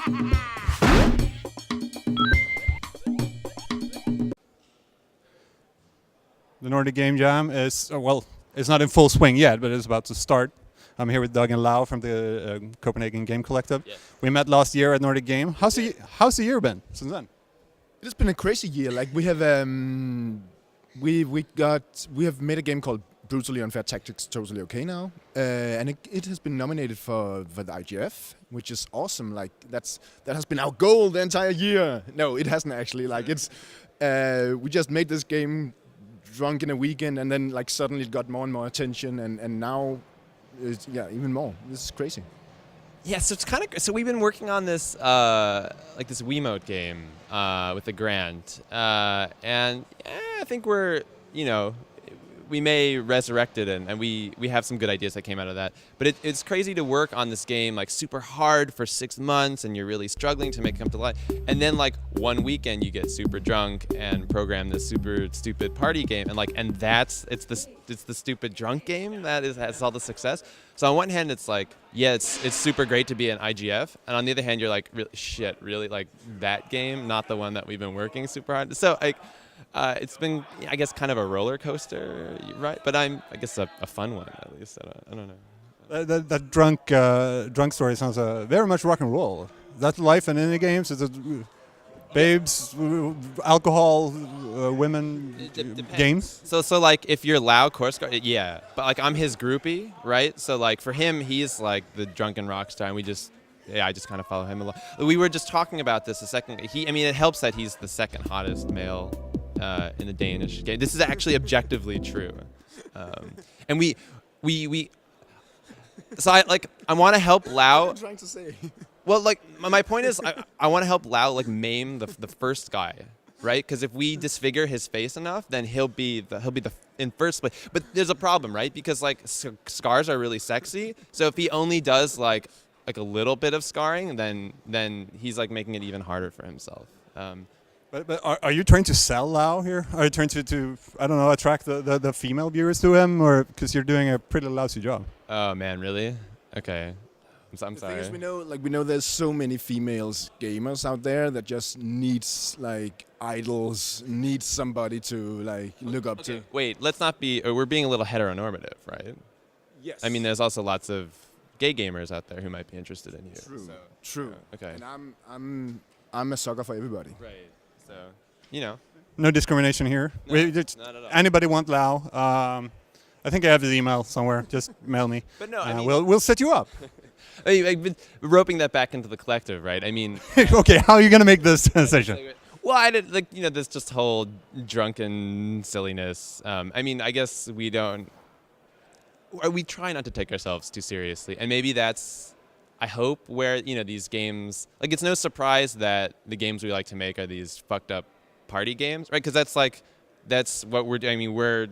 The Nordic Game Jam is, well, it's not in full swing yet, but it's about to start. I'm here with Doug and Lau from the Copenhagen Game Collective. Yes. We met last year at Nordic Game. How's the year been since then? It's been a crazy year. Like we have we have made a game called Brutally Unfair Tactics Totally Okay now, and it has been nominated for the IGF, which is awesome. Like that has been our goal the entire year. No, it hasn't actually. Like it's we just made this game drunk in a weekend, and then like suddenly it got more and more attention, and now it's, even more. This is crazy. Yeah, so it's kind of so we've been working on this like this Wiimote game with the grant, and I think we're we may resurrect it, and we have some good ideas that came out of that. But it's crazy to work on this game like super hard for 6 months, and you're really struggling to make it come to life. And then like one weekend you get super drunk and program this super stupid party game, and it's the stupid drunk game that has all the success. So on one hand, it's like, yeah, it's super great to be an IGF, and on the other hand, you're like, really like that game, not the one that we've been working super hard. So like. It's been, I guess, kind of a roller coaster, right? But I guess a fun one at least. I don't know. That drunk story sounds very much rock and roll. That's life in indie games. Is it babes, alcohol, women, games? So like if you're Lau course guard, yeah. But like I'm his groupie, right? So like for him, he's like the drunken rock star, and I just kind of follow him along. We were just talking about this a second. It helps that he's the second hottest male in the Danish game. This is actually objectively true, and we. So I want to help Lau. What are you trying to say? Well, like my point is, I want to help Lau like maim the first guy, right? Because if we disfigure his face enough, then he'll be in first place. But there's a problem, right? Because like scars are really sexy. So if he only does like a little bit of scarring, then he's like making it even harder for himself. But are you trying to sell Lau here? Are you trying to I don't know, attract the female viewers to him, or because you're doing a pretty lousy job? Oh man, really? Okay, I'm sorry. The thing is, we know there's so many females gamers out there that just needs like idols, needs somebody to like look up to. Wait, let's not be. We're being a little heteronormative, right? Yes. I mean, there's also lots of gay gamers out there who might be interested in you. True. So, True. Okay. And I'm a sucker for everybody. Right. So, No discrimination here. No, not at all. Anybody want Lau? I think I have his email somewhere. Just mail me. But no, I mean, we'll set you up. I've been roping that back into the collective, right? I mean, okay, how are you gonna make this sensation? Well, I did this just whole drunken silliness. I mean, I guess we try not to take ourselves too seriously, and maybe that's, I hope, where these games, like, it's no surprise that the games we like to make are these fucked up party games, right? Because that's what we're doing. I mean, we're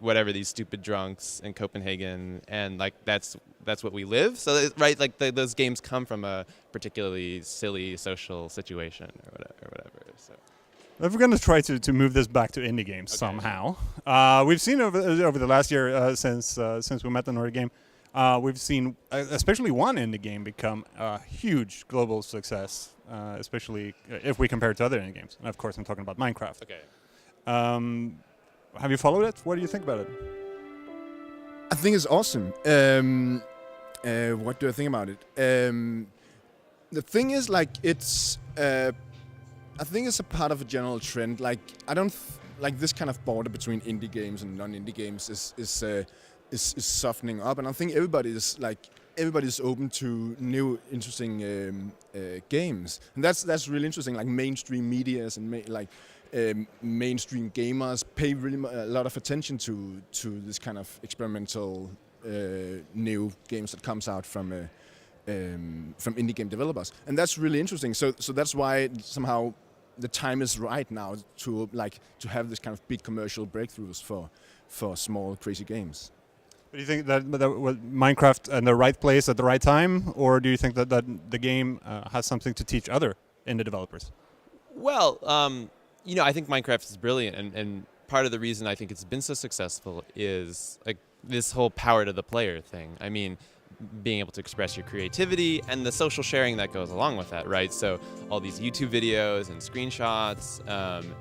whatever, these stupid drunks in Copenhagen, and like that's what we live. So right, like those games come from a particularly silly social situation or whatever. So. If we're going to try to move this back to indie games somehow, we've seen over the last year since we met the Nordic Game, we've seen especially one indie game become a huge global success, especially if we compare it to other indie games. And of course, I'm talking about Minecraft. Okay. Have you followed it? What do you think about it? I think it's awesome. What do I think about it? The thing is, like, it's. I think it's a part of a general trend. Like, I don't like this kind of border between indie games and non-indie games is softening up, and I think everybody's open to new, interesting games, and that's really interesting. Like mainstream medias and mainstream gamers pay really a lot of attention to this kind of experimental new games that comes out from indie game developers, and that's really interesting. So that's why somehow the time is right now to have this kind of big commercial breakthroughs for small crazy games. Do you think that was Minecraft in the right place at the right time, or do you think that the game has something to teach other indie developers? Well, I think Minecraft is brilliant, and part of the reason I think it's been so successful is like this whole power to the player thing. I mean, being able to express your creativity and the social sharing that goes along with that, right? So all these YouTube videos and screenshots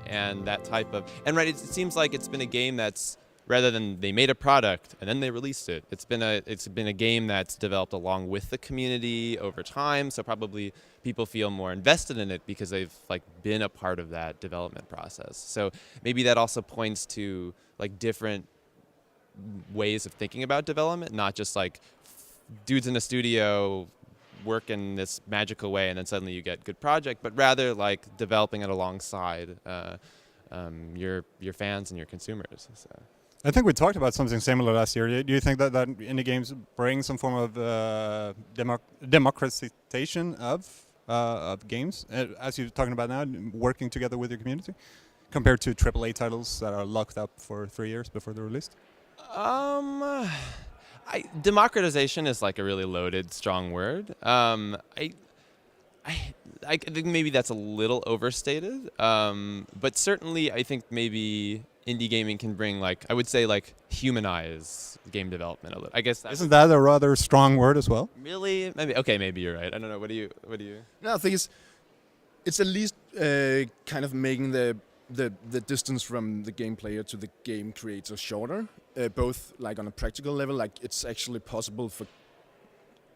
and that type of, and right, it seems like it's been a game that's, rather than they made a product and then they released it, it's been a game that's developed along with the community over time. So probably people feel more invested in it because they've like been a part of that development process. So maybe that also points to like different ways of thinking about development, not just like dudes in a studio work in this magical way and then suddenly you get good project, but rather like developing it alongside your fans and your consumers. So. I think we talked about something similar last year. Do you think that indie games bring some form of democratization of games, as you're talking about now, working together with your community, compared to AAA titles that are locked up for 3 years before they're released? Democratization is like a really loaded, strong word. I think maybe that's a little overstated, but certainly I think maybe indie gaming can bring, like, I would say, like, humanize game development a little. I guess isn't that a rather strong word as well? Really? Maybe. Okay, maybe you're right. I don't know. What do you? No, I think it's at least kind of making the distance from the game player to the game creator shorter, both like on a practical level, like it's actually possible for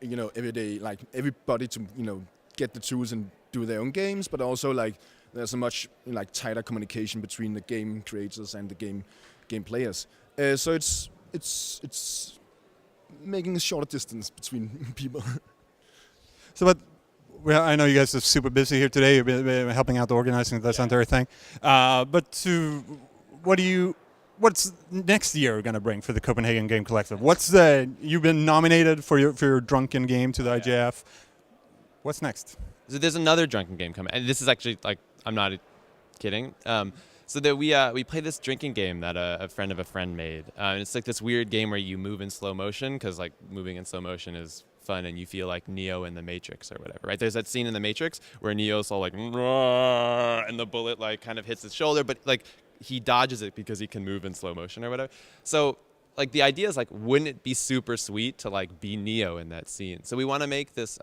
everybody to get the tools and do their own games, but also like there's a much like tighter communication between the game creators and the game players. So it's making a shorter distance between people. So, but well, I know you guys are super busy here today. You've been helping out the organizing of this entire thing. But what's next year going to bring for the Copenhagen Game Collective? You've been nominated for your drunken game to the IGF. What's next? So there's another drunken game coming, and this is actually like, I'm not kidding. So that we play this drinking game that a friend of a friend made. And it's like this weird game where you move in slow motion, because like moving in slow motion is fun and you feel like Neo in the Matrix or whatever, right? There's that scene in the Matrix where Neo's all like, and the bullet like kind of hits his shoulder, but like he dodges it because he can move in slow motion or whatever. So like the idea is like, wouldn't it be super sweet to like be Neo in that scene? So we want to make this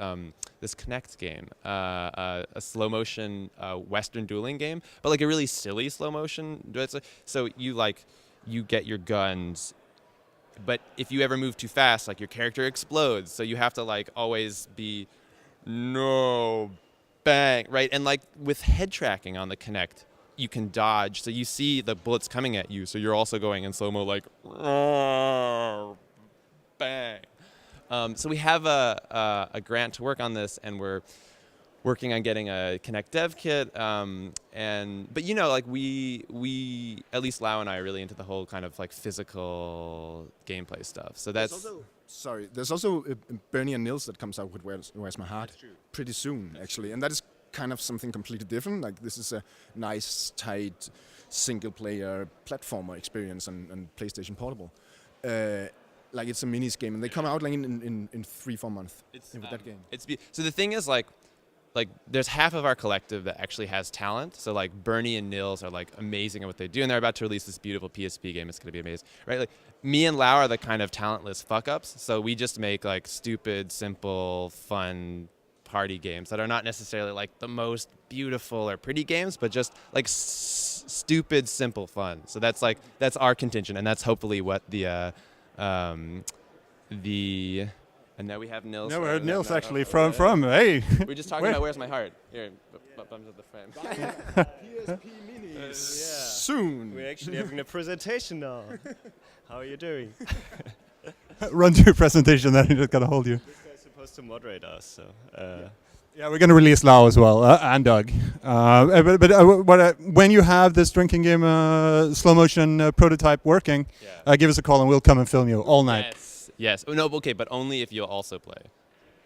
this Connect game, a slow motion Western dueling game, but like a really silly slow motion. So you get your guns, but if you ever move too fast, like your character explodes. So you have to like always be no bang, right? And like with head tracking on the Connect, you can dodge, so you see the bullets coming at you, so you're also going in slow-mo like bang. So we have a grant to work on this, and we're working on getting a Connect dev kit. But like we at least Lau and I are really into the whole kind of like physical gameplay stuff. So that's there's also Bernie and Nils that comes out with Where's My Heart pretty soon, actually, and that is kind of something completely different. Like this is a nice, tight, single-player platformer experience on PlayStation Portable. Like it's a minis game, and they come out like in 3-4 months with that game. So the thing is like there's half of our collective that actually has talent. So like Bernie and Nils are like amazing at what they do, and they're about to release this beautiful PSP game. It's going to be amazing, right? Like me and Lau are the kind of talentless fuck-ups. So we just make like stupid, simple, fun party games that are not necessarily like the most beautiful or pretty games, but just like stupid, simple fun. So that's our contingent, and that's hopefully what and now we have Nils. No, we heard Nils actually from hey. We're just talking about Where's My Heart. Here, bums up the frame. PSP minis soon. We're actually having a presentation now. How are you doing? Run to your presentation, then you just gotta hold you. This guy's supposed to moderate us, so. Yeah, we're gonna release Lau as well, and Doug. But when you have this drinking game slow motion prototype working, give us a call and we'll come and film you all night. Yes. Oh, no, okay, but only if you'll also play.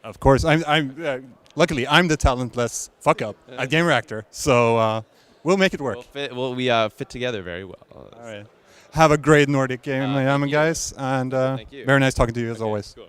Of course, luckily I'm the talentless fuck up at Game Reactor, so we'll make it work. We fit together very well. All right. Have a great Nordic Game, guys, and very nice talking to you as always. Cool.